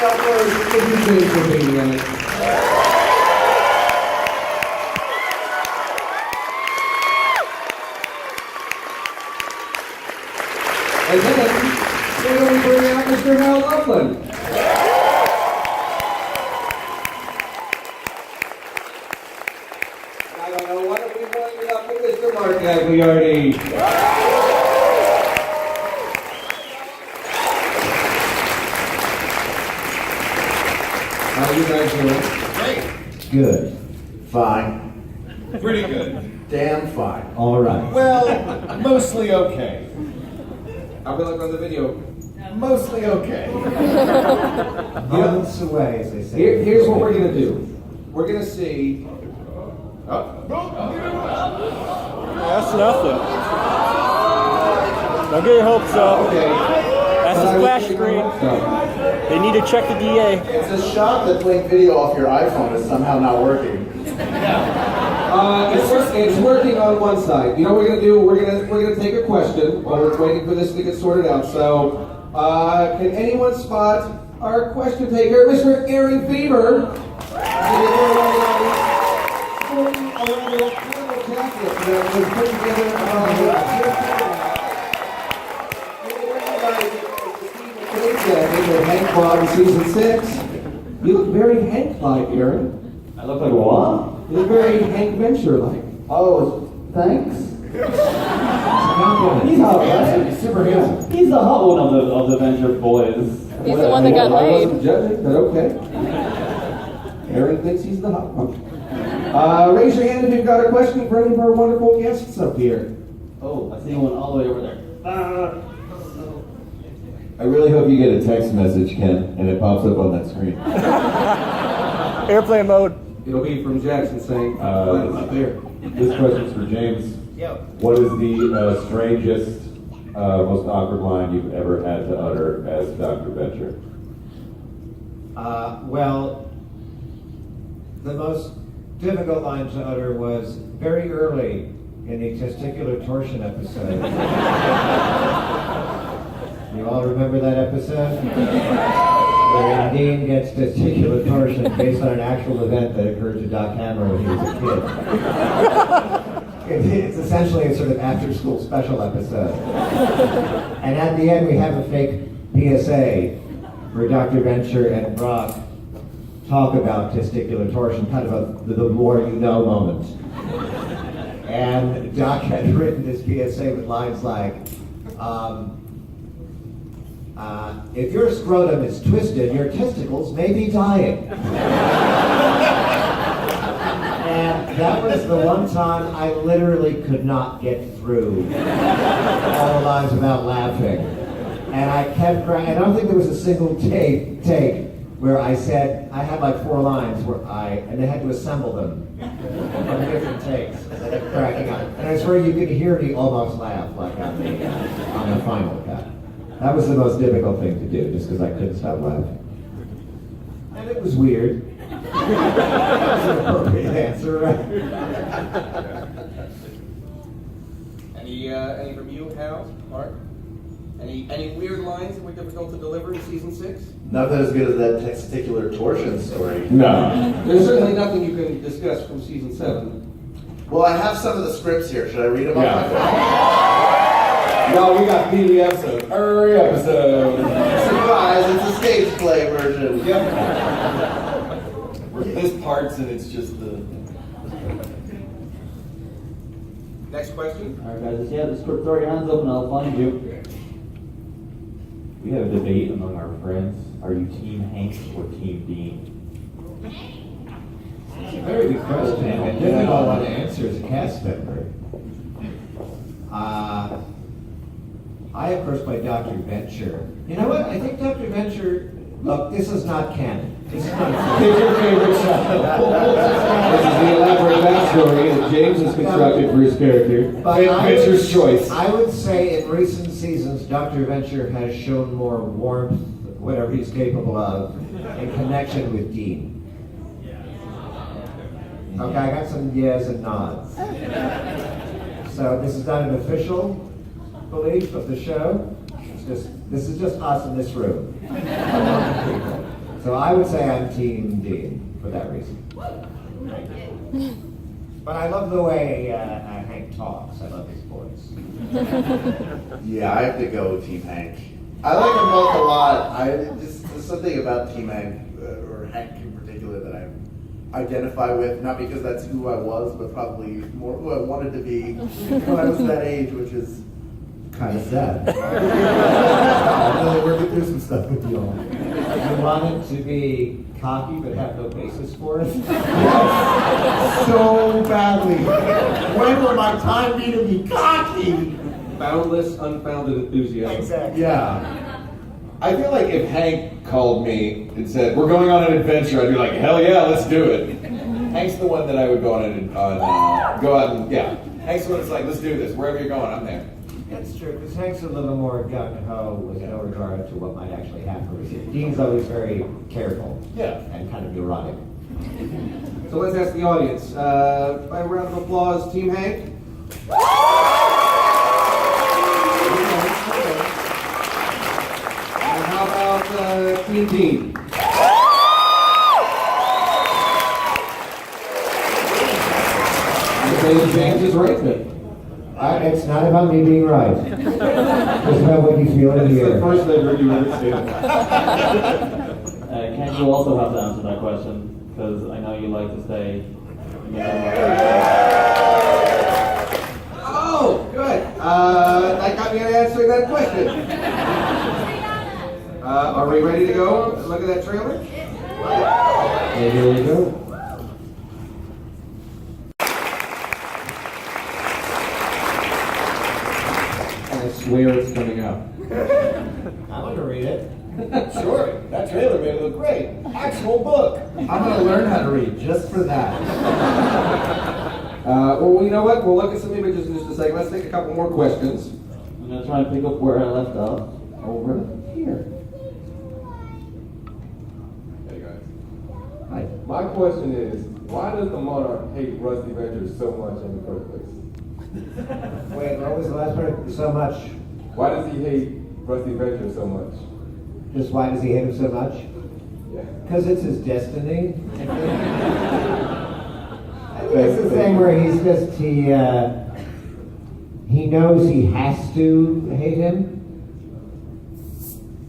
now first, thank you, James, for being in it. And then, we're going to bring out Mr. Hal Loveland. I don't know, why don't we bring it up with Mr. Mark Gagliardi? How you guys doing? Great. Good. Fine. Pretty good. Damn fine. All right. Well, mostly okay. I'll be like on the video. Mostly okay. Months away, as they say. Here's what we're going to do. We're going to see... That's nothing. Don't get your hopes up. Okay. That's a splash screen. They need to check the DA. It's a shot that playing video off your iPhone is somehow not working. It's working on one side. You know what we're going to do? We're gonna take a question while we're waiting for this to get sorted out. So, can anyone spot our question taker, Mr. Aaron Fever? Hank Clyde in season 6. You look very Hank-like, Aaron. I look like what? You look very Hank Venture-like. Oh, thanks. He's hot, right? Super handsome. He's the hot one of the Venture boys. He's the one that got I laid. wasn't judging, but okay. Aaron thinks he's the hot one. Raise your hand if you've got a question for any of our wonderful guests up here. Oh, I see one all the way over there. I really hope you get a text message, Ken, and it pops up on that screen. Airplane mode. It'll be from Jackson saying, Uh, it's not there. This question's for James. Yo. What is the strangest, most awkward line you've ever had to utter as Dr. Venture? Well, the most difficult line to utter was very early in the testicular torsion episode. You all remember that episode? Where Dean gets testicular torsion based on an actual event that occurred to Doc Hammer when he was a kid. It's essentially a sort of after-school special episode. And at the end, we have a fake PSA where Dr. Venture and Brock talk about testicular torsion, kind of the more you know moment. And Doc had written this PSA with lines like, if your scrotum is twisted, your testicles may be dying. And that was the one time I literally could not get through all the lines without laughing. And I kept crying. I don't think there was a single take where I said, I had like 4 lines and they had to assemble them on different takes. I kept cracking up. And I swear you could hear me almost laugh like on the final cut. That was the most difficult thing to do, just because I couldn't stop laughing. And it was weird. That was an appropriate answer, right? Any from you, Hal, Mark? Any weird lines that were difficult to deliver in season 6? Nothing as good as that testicular torsion story. No. There's certainly nothing you can discuss from season 7. Well, I have some of the scripts here. Should I read them Yeah. off my phone? No, we got PDFs of every episode. Surprise, it's a stage play version. There's parts and it's just the... Next question? Alright guys, yeah, just throw your hands up and I'll find you. We have a debate among our friends. Are you Team Hank or Team Dean? It's a very good question, and difficult one to answer as a cast member. I, of course, play Dr. Venture. You know what? I think Dr. Venture... Look, this is not canon. This is not... Pick your favorite show. This is the elaborate backstory that James has constructed for his character. Venture's choice. I would say in recent seasons, Dr. Venture has shown more warmth, whatever he's capable of, in connection with Dean. Okay, I got some yes and nods. So this is not an official belief of the show. This is just us in this room. So So I would say I'm Team Dean for that reason. But I love the way Hank talks. I love his voice. Yeah, I have to go Team Hank. I like them both a lot. There's something about Team Hank, or Hank in particular, that I identify with, not because that's who I was, but probably more who I wanted to be when I was that age, which is kind of sad. I'm really working through some stuff with you all. You wanted to be cocky but have no basis for it? So badly. When will my time be to be cocky? Boundless, unfounded enthusiasm. Exactly. Yeah. I feel like if Hank called me and said, we're going on an adventure, I'd be like, hell yeah, let's do it. Hank's the one that I would go on go out and, yeah. Hank's the one that's like, let's do this. Wherever you're going, I'm there. That's true, because Hank's a little more gung-ho with no regard to what might actually happen. Dean's always very careful. Yeah. And kind of neurotic. So let's ask the audience. By a round of applause, Team Hank. And how about Team Dean? Okay, James is right then. It's not about me being right. It's about what you feel in That's the the air. first I've heard you ever say that. Ken, you also have to answer that question, because I know you like to say, Oh, good. That got me answering that question. Are we ready to go? Look at that trailer. Here we go. I swear it's coming up. I want to read it. Sure, that trailer made it look great. Actual book. I'm gonna learn how to read just for that. Well, you know what? We'll look at some images in just a second. Let's take a couple more questions. I'm going to try and pick up where I left off over here. Hey guys. Hi. My question is, why does the Monarch hate Rusty Ventures so much in the first place? Wait, what was the last part? So much. Why does he hate Rusty Ventures so much? Just why does he hate him so much? Yeah. Because it's his destiny. I think it's the thing where he knows he has to hate him,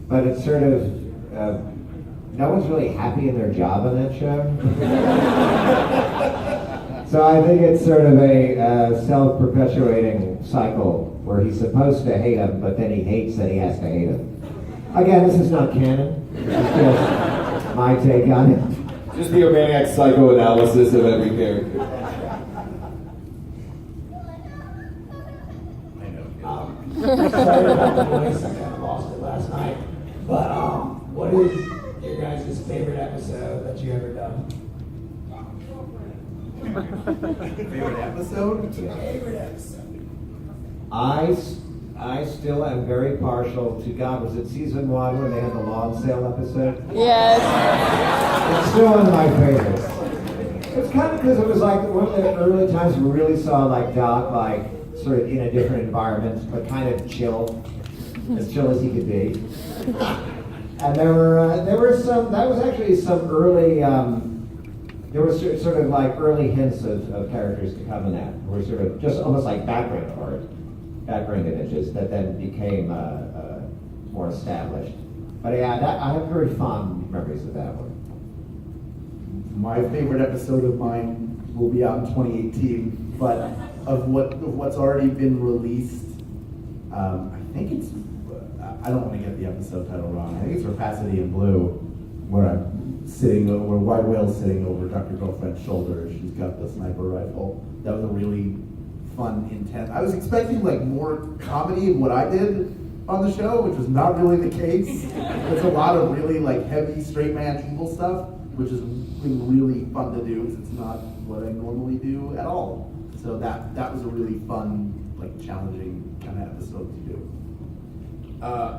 but it's sort of, no one's really happy in their job on that show. So I think it's sort of a self-perpetuating cycle where he's supposed to hate him, but then he hates that he has to hate him. Again, this is not canon. It's just my take on it. Just the Urbaniac psychoanalysis of every character. Sorry about the voice, I kind of lost it last night. But what is your guys' favorite episode that you ever done? Favorite episode? Favorite episode. I still am very partial to, God, was it season 1 when they had the lawn sale episode? Yes. It's still one of my favorites. It's kind of because it was like one of the early times we really saw like Doc like sort of in a different environment, but kind of chill as he could be. And there were some, that was actually some early, there were sort of like early hints of characters to come in that. Were sort of just almost like background images that then became more established. But yeah, I have very fond memories of that one. My favorite episode of mine will be out in 2018, but of what's already been released, I think it's, I don't want to get the episode title wrong. I think it's Rapacity in Blue, where where White Whale's sitting over Dr. Girlfriend's shoulder. She's got the sniper rifle. That was a really fun, intense. I was expecting like more comedy in what I did on the show, which was not really the case. There's a lot of really like heavy straight man evil stuff, which has been really fun to do because it's not what I normally do at all. So that was a really fun, like challenging kind of episode to do.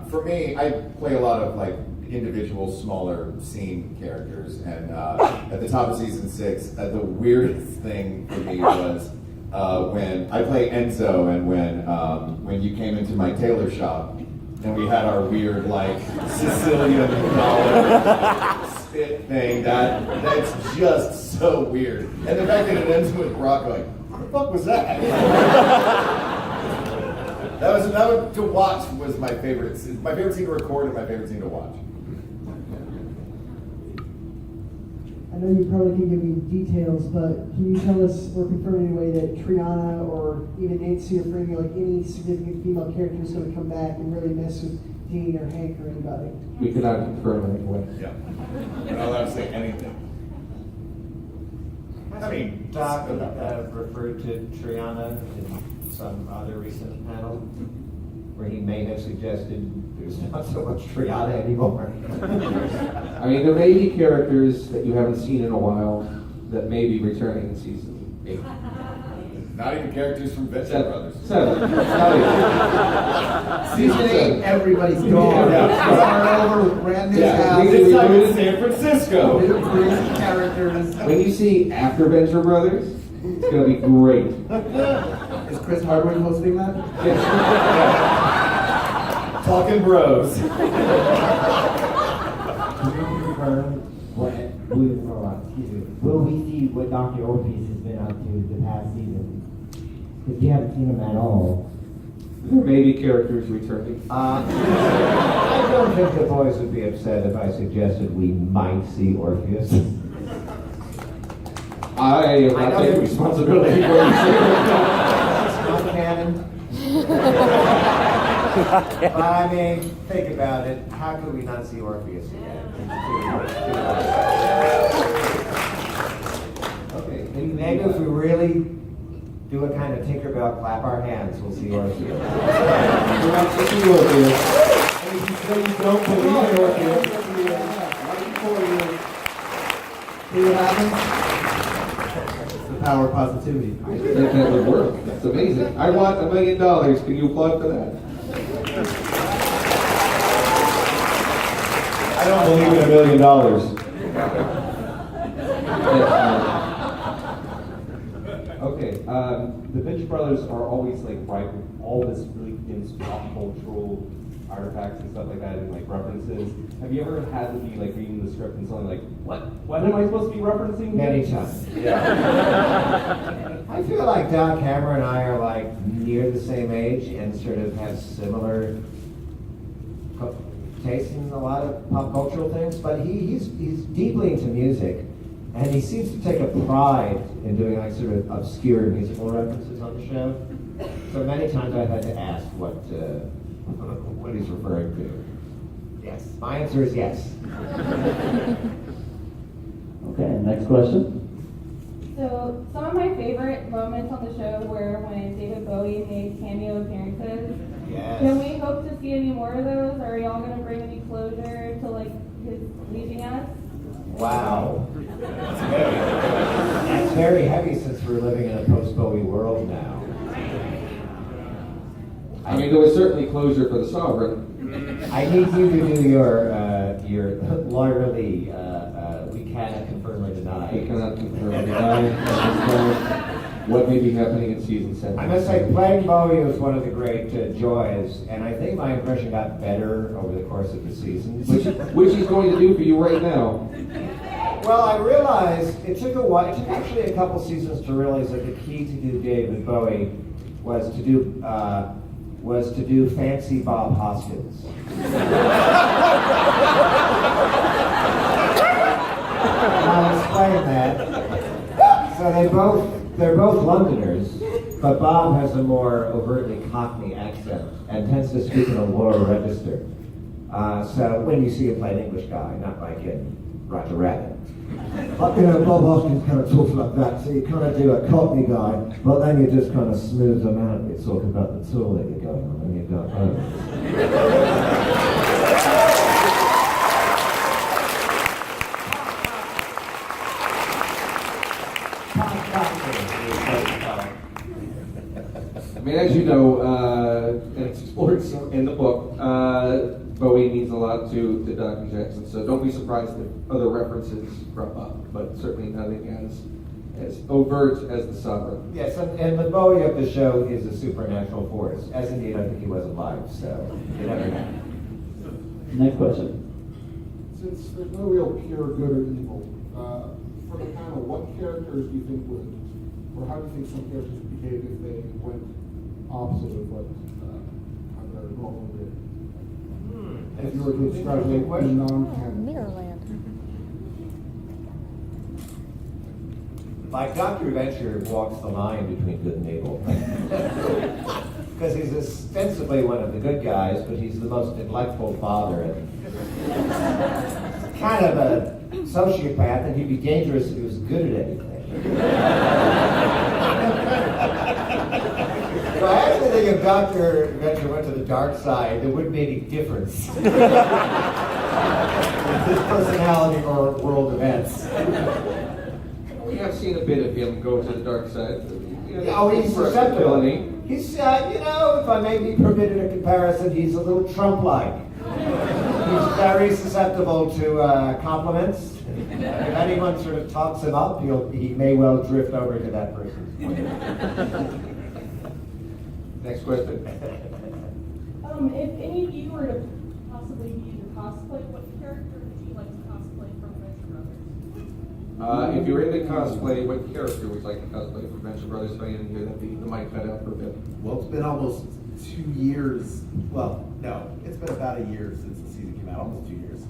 For me, I play a lot of like individual smaller scene characters, and at the top of season 6, the weirdest thing for me was when I play Enzo, and when you came into my tailor shop and we had our weird like Sicilian dollar spit thing that's just so weird. And the fact that it ends with Brock going, what the fuck was that? that was to watch was my favorite scene to record and my favorite scene to watch. I know you probably can give me details, but can you tell us or confirm in any way that Triana or even Nancy or Franny, like any significant female character is going to come back and really mess with Dean or Hank or anybody? We cannot confirm in any way. Yeah. We're not allowed to say anything. I mean, Doc referred to Triana in some other recent panel where he may have suggested there's not so much Triana anymore. I mean, there may be characters that you haven't seen in a while that may be returning in season 8. not even characters from Venture Brothers. 7. Season 8, everybody's gone. Start over with brand new cast. This time in San Francisco. New crazy characters. When you see after Venture Brothers, it's going to be great. Is Chris Hardwick hosting that? Talking bros. Can you confirm will we see what Dr. Orpheus has been up to the past season? Because you haven't seen him at all. There may be characters returning. I don't think the boys would be upset if I suggested we might see Orpheus. I am not taking responsibility for what you say. It's not canon. But I mean, think about it. How could we not see Orpheus again? Okay. Maybe if we really do a kind of Tinkerbell, clap our hands, we'll see Orpheus. You want to see Orpheus. And if you say you don't believe in Orpheus, right before you. See what happens? It's the power of positivity. I think that would work. That's amazing. I want $1 million. Can you applaud for that? I don't believe in $1 million. Okay, the Venture Brothers are always like right with all this really dense pop cultural artifacts and stuff like that and like references. Have you ever had to be like reading the script and something like, what am I supposed to be referencing? Many times. Yeah. I feel like Doc Hammer and I are like near the same age and sort of have similar tastes in a lot of pop cultural things, but he's deeply into music, and he seems to take a pride in doing like sort of obscure musical references on the show. So many times I've had to ask what he's referring to. Yes, my answer is yes. Okay, next question. So, some of my favorite moments on the show were when David Bowie made cameo appearances. Yes. Can we hope to see any more of those? Are y'all going to bring any closure to like his leaving us? Wow. That's very heavy since we're living in a post-Bowie world now. I mean, there was certainly closure for the Sovereign. I need you to do your lawyerly, we cannot confirm or deny. We cannot confirm or deny at this time what may be happening in season 7. I must say, playing Bowie was one of the great joys, and I think my impression got better over the course of the season. Which he's going to do for you right now. Well, I realized it took a while. It took actually a couple seasons to realize that the key to do David Bowie was to do fancy Bob Hoskins. I'll explain that. So they're both Londoners, but Bob has a more overtly Cockney accent and tends to speak in a lower register. So when you see him play an English guy, not like in Roger Rabbit. But you know, Bob Hoskins kind of talks like that, so you kind of do a Cockney guy, but then you just kind of smooth them out. You talk about the tour that you're going on, and you go, oh. I mean, as you know, and it's explored in the book, Bowie means a lot to Dr. Jackson, so don't be surprised if other references crop up, but certainly nothing as overt as the Sovereign. Yes, and the Bowie of the show is a supernatural force, as indeed I think he was alive, so you never know. Next question. since there's no real pure good or evil, for the panel, what characters do you think would, or how do you think some characters would behave if they went opposite of what how they're normally did? If you were to extrapolate in non-canon. Mirrorland. Like Dr. Venture walks the line between good and evil. Because he's ostensibly one of the good guys, but he's the most delightful father. And kind of a sociopath, and he'd be dangerous if he was good at anything. So I actually think if Dr. Venture went to the dark side, there wouldn't be any difference. With his personality or world events. We have seen a bit of him go to the dark side. Oh, he's susceptible. He's, if I may be permitted a comparison, he's a little Trump-like. He's very susceptible to compliments. If anyone sort of talks him up, he may well drift over to that person's point. Next question. If any of you were to possibly be the cosplay, what character would you like to cosplay from Venture Brothers? If you're into cosplay, what character would you like to cosplay for Venture Brothers? So I didn't hear that the mic cut out for a bit. Well, it's been almost 2 years. Well, no, it's been about a year since the season came out. Almost 2 years.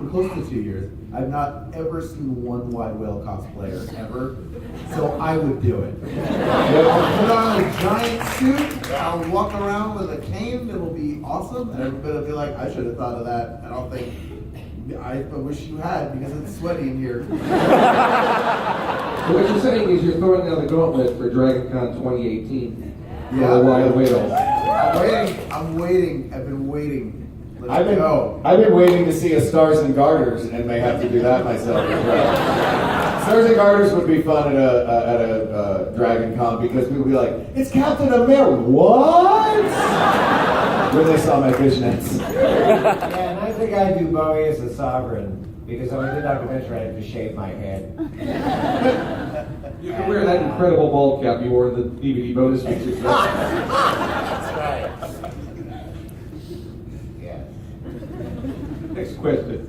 We're close to 2 years. I've not ever seen one Wide Whale cosplayer ever, so I would do it. I'll put on a giant suit. I'll walk around with a cane. It'll be awesome, and everybody will be like, "I should have thought of that." And I'll think, I wish you had, because it's sweaty in here. So what you're saying is you're throwing down the gauntlet for Dragon Con 2018. Yeah. For the Wild Whale. I'm waiting. I've been waiting. I've been waiting to see a Stars and Garters, and may have to do that myself as well. Stars and Garters would be fun at a Dragon Con, because people would be like, "It's Captain America." What? When they saw my fishnets. Yeah, and I think I'd do Bowie as a sovereign, because when I did Dr. Venture, I had to shave my head. You can wear that incredible bald cap you wore in the DVD bonus features. That's right. Yeah. Next question.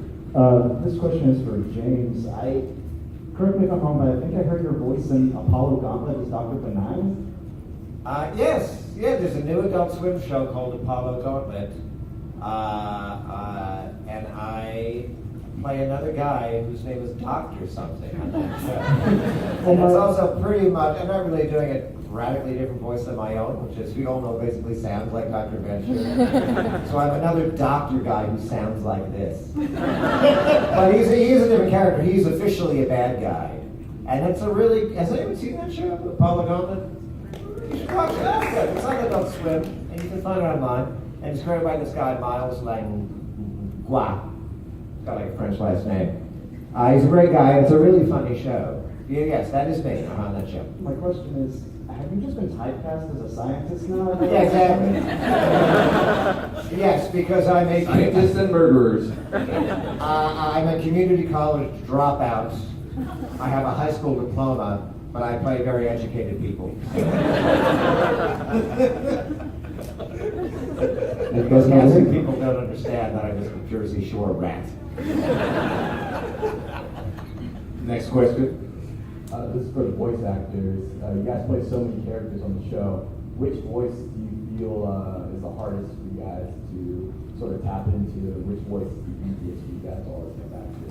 This question is for James. Correct me if I'm wrong, but I think I heard your voice in Apollo Gauntlet as Dr. Benign. Yes, there's a new Adult Swim show called Apollo Gauntlet. And I play another guy whose name is Doctor something on that show. And it's also pretty much, I'm not really doing a radically different voice than my own, which is, we all know basically sounds like Dr. Venture. So I'm another doctor guy who sounds like this. But he is a different character. He's officially a bad guy. And it's a really, has anyone seen that show, Apollo Gauntlet? You should watch it. It's good. It's on Adult Swim, and you can find it online. And it's created by this guy, Miles Langlois. He's got like a French last name. He's a great guy, and it's a really funny show. Yes, that is me. I'm on that show. My question is, have you just been typecast as a scientist now? Yeah, exactly. Yes, because I'm a Scientists and murderers. I'm a community college dropout. I have a high school diploma, but I play very educated people. Because casting people don't understand that I'm just a Jersey Shore rat. Next question. This is for the voice actors. You guys play so many characters on the show. Which voice do you feel is the hardest for you guys to sort of tap into? Which voice is the easiest for you guys to always come back to?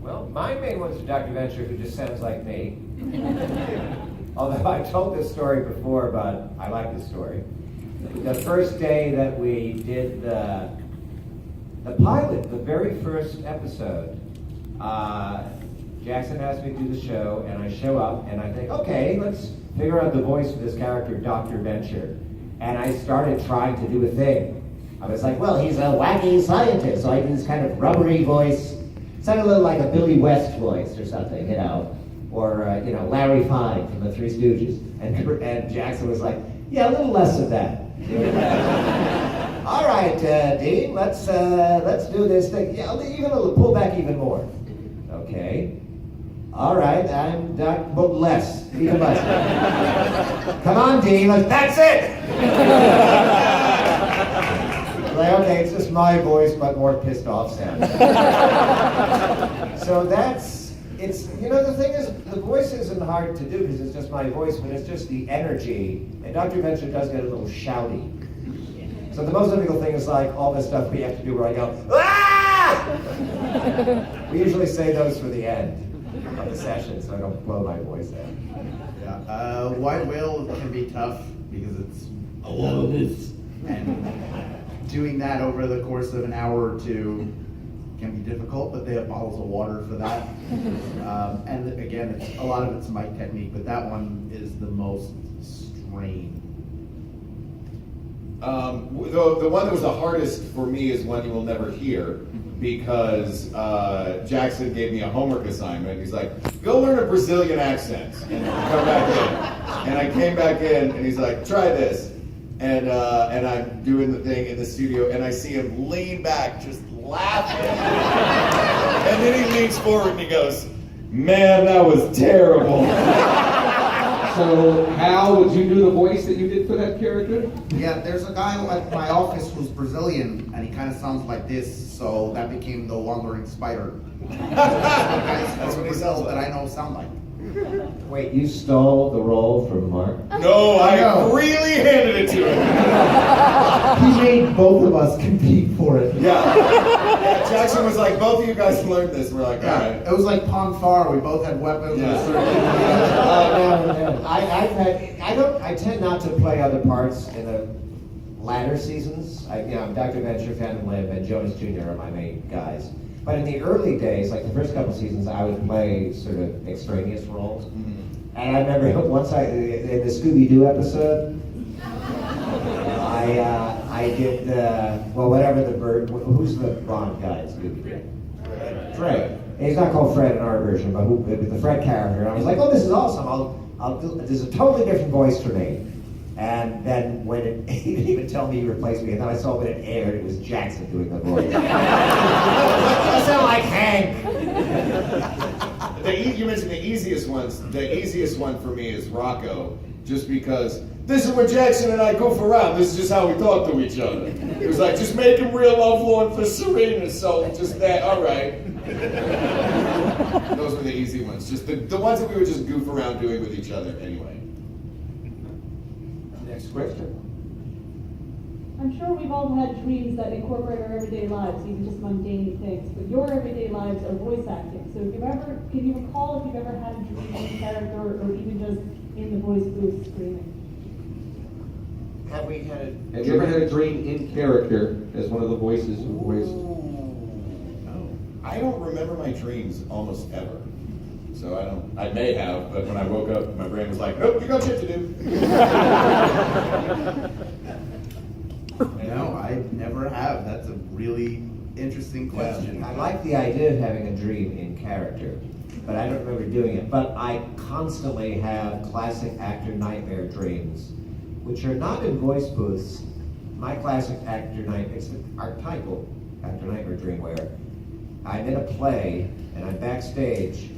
Well, my main one's Dr. Venture, who just sounds like me. Although I told this story before, but I like this story. The first day that we did the pilot, the very first episode, Jackson asked me to do the show, and I show up, and I think, okay, let's figure out the voice for this character, Dr. Venture. And I started trying to do a thing. I was like, well, he's a wacky scientist, so I did this kind of rubbery voice. It sounded a little like a Billy West voice or something, or Larry Fine from the Three Stooges. And Jackson was like, yeah, a little less of that. All right, Dean, let's do this thing. Yeah, even pull back even more. Okay. All right, I'm but less, even less. Come on, Dean, that's it. like, okay, it's just my voice, but more pissed off sound. So the thing is, the voice isn't hard to do because it's just my voice, but it's just the energy. And Dr. Venture does get a little shouty. So the most difficult thing is like all this stuff we have to do where I go, ah! We usually say those for the end of the session, so I don't blow my voice out. Yeah, White Whale can be tough because it's a lot of this, and doing that over the course of an hour or two can be difficult, but they have bottles of water for that. And again, a lot of it's mic technique, but that one is the most strained. The one that was the hardest for me is One You Will Never Hear, because Jackson gave me a homework assignment. He's like, go learn a Brazilian accent and come back in. And I came back in and he's like, try this. And I'm doing the thing in the studio and I see him lean back just laughing. And then he leans forward and he goes, man, that was terrible. So, Hal, would you do the voice that you did for that character? Yeah, there's a guy at my office who's Brazilian, and he kind of sounds like this, so that became the wandering spider. That's what he says that I know sound like. Wait, you stole the role from Mark? No, I really handed it to him. He made both of us compete for it. Yeah. Jackson was like, both of you guys learned this. We're like, all right. It was like Pon farr. We both had weapons. Yeah. I tend not to play other parts in the latter seasons. Dr. Venture, Phantom Limb, and Jonas Jr. are my main guys. But in the early days, like the first couple seasons, I would play sort of extraneous roles. Mm-hmm. And I remember once in the Scooby-Doo episode, I did whatever the bird. Who's the Bond guy in Scooby-Doo? Fred. And he's not called Fred in our version, but the Fred character. And I was like, oh, this is awesome. I'll do. There's a totally different voice for me. And then when he didn't even tell me he replaced me, and then I saw when it aired, it was Jackson doing the voice. I sound like Hank. You mentioned the easiest ones. The easiest one for me is Rocco, just because this is when Jackson and I goof around. This is just how we talk to each other. It was like, just make him real lovelorn for Serena, so just that, all right. Those were the easy ones. Just the ones that we would just goof around doing with each other anyway. Next question. I'm sure we've all had dreams that incorporate our everyday lives, even just mundane things, but your everyday lives are voice acting. So can you recall if you've ever had a dream in character or even just in the voice booth screaming? Have you ever had a dream in character as one of the voices who voiced? I don't remember my dreams almost ever. So I may have, but when I woke up, my brain was like, nope, you got shit to do. No, I never have. That's a really interesting question. I like the idea of having a dream in character, but I don't remember doing it. But I constantly have classic actor nightmare dreams, which are not in voice booths. My classic actor nightmare, it's the archetypal actor nightmare dream where I'm in a play and I'm backstage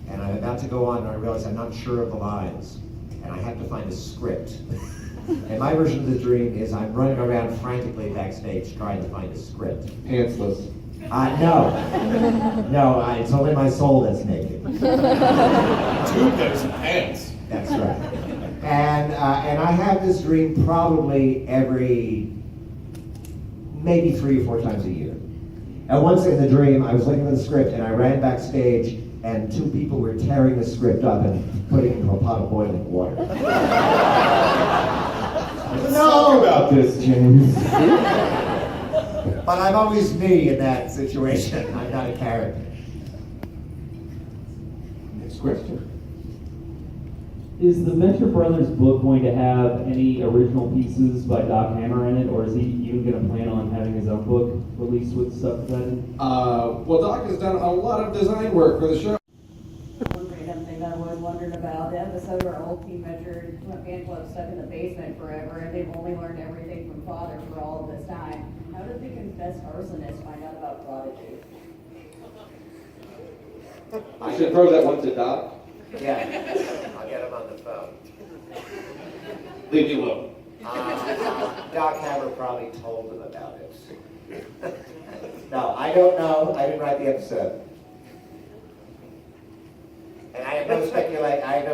and I'm about to go on and I realize I'm not sure of the lines and I have to find a script. And my version of the dream is I'm running around frantically backstage trying to find a script. Pantsless. No, it's only my soul that's naked. Two pairs of pants. That's right. And I have this dream probably maybe 3 or 4 times a year. And once in the dream, I was looking at the script and I ran backstage and 2 people were tearing the script up and putting it into a pot of boiling water. Let's talk about this, James. But I'm always me in that situation. I'm not a character. Next question. Is the Venture Brothers book going to have any original pieces by Doc Hammer in it, or is he even going to plan on having his own book released with stuff that in? Well, Doc has done a lot of design work for the show. One random thing I was wondering about, the episode where old Team Venture Angela's stuck in the basement forever, and they've only learned everything from Father for all of this time. How did the confessed arsonist find out about Prodigy? I should throw that one to Doc. Yeah, I'll get him on the phone. Leave me alone. Doc Hammer probably told them about it. No, I don't know. I didn't write the episode. And I have no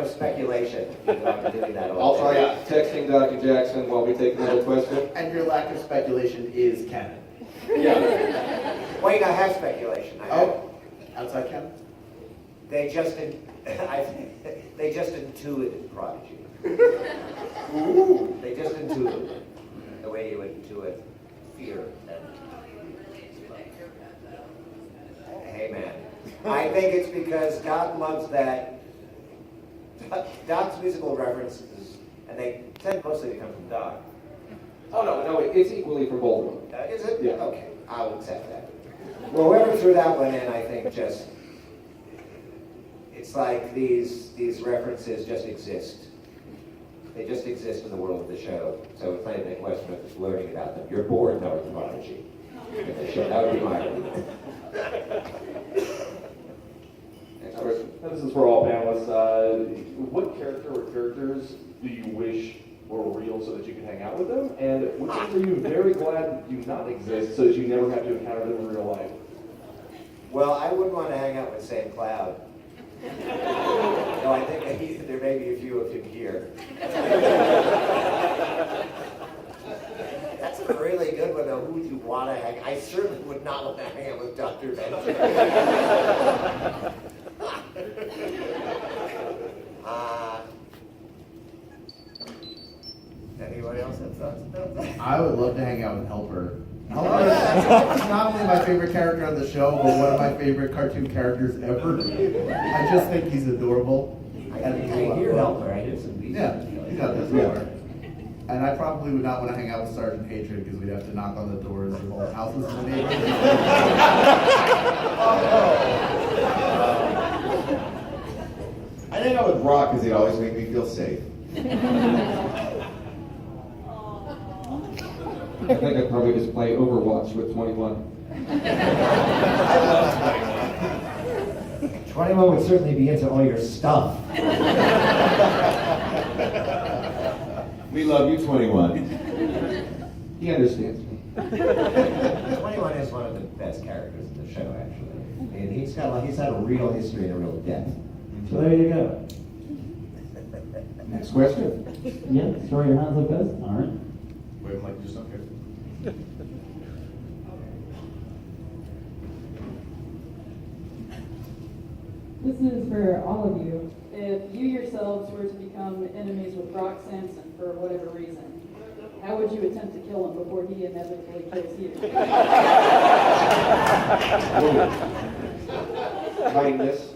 speculation. I'm doing that all I'll try day. texting Dr. Jackson while we take another question. And your lack of speculation is canon. Wait, I have speculation. Outside canon? They just intuited Prodigy. They just intuited it. The way you intuit fear. Hey man. I think it's because Doc loves that. Doc's musical references, and they tend mostly to come from Doc. Oh no, it's equally from both of them. Is it? Yeah. Okay, I'll accept that. Well, whoever threw that one in, I think it's like these references just exist. They just exist in the world of the show. So it's not even a question of just learning about them. You're bored knowing Prodigy. That would be my argument. This is for all panelists. What character or characters do you wish were real so that you could hang out with them? And which ones are you very glad do not exist so that you never have to encounter them in real life? Well, I wouldn't want to hang out with Sam Cloud. No, I think there may be a few of him here. That's a really good one, though. Who would you want to hang? I certainly would not want to hang out with Dr. Benjamin. Anyone else have thoughts about that? I would love to hang out with Helper. Helper is not only my favorite character on the show, but one of my favorite cartoon characters ever. I just think he's adorable. I hear Helper. I hear some beats. Yeah, he's got this Helper. And I probably would not want to hang out with Sergeant Hatred because we'd have to knock on the doors of all houses in the neighborhood. I hang out with Brock because he'd always make me feel safe. I think I'd probably just play Overwatch with 21. 21 would certainly be into all your stuff. We love you, 21. He understands me. 21 is one of the best characters in the show, actually. And he's had a real history and a real depth. So there you go. Next question. Yeah, throw your hands like this. All right. Wait, I'm like, just okay. This is for all of you. If you yourselves were to become enemies with Brock Sampson for whatever reason, how would you attempt to kill him before he inevitably kills you? Kindness.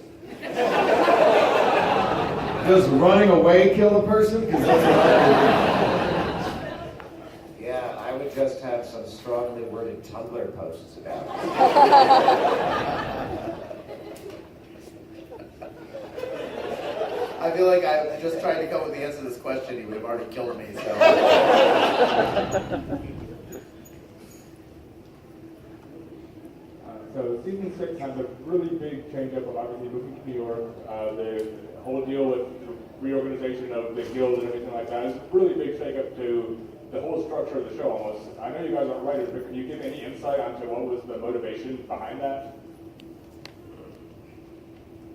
Does running away kill a person? Yeah, I would just have some strongly worded Tumblr posts about it. I feel like I just tried to come with the answer to this question. He would have already killed me, so. So season 6 has a really big change-up of obviously moving to New York. The whole deal with the reorganization of the guild and everything like that is a really big shake-up to the whole structure of the show almost. I know you guys aren't writers, but can you give any insight onto what was the motivation behind that?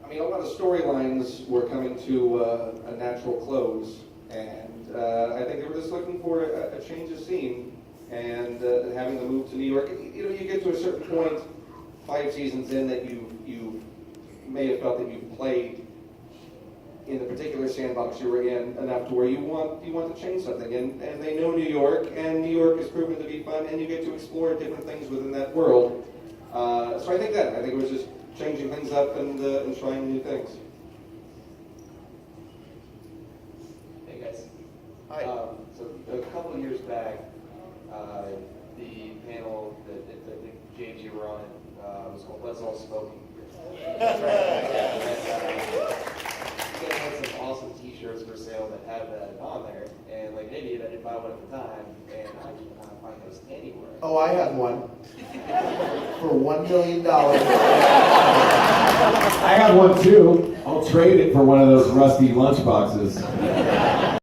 I mean, a lot of storylines were coming to a natural close, and I think they were just looking for a change of scene, and having the move to New York. You know, you get to a certain point, 5 seasons in, that you may have felt that you played in the particular sandbox you were in enough to where you want to change something, and they know New York, and New York has proven to be fun, and you get to explore different things within that world. So I think it was just changing things up and trying new things. Hey guys. Hi. So a couple of years back, the panel that I think James you were on was called "Let's All Smoking." That's right. You guys had some awesome T-shirts for sale that had that on there, and like maybe I didn't buy one at the time, and I cannot find those anywhere. Oh, I have one. For $1 million. I have one too. I'll trade it for one of those rusty lunch boxes.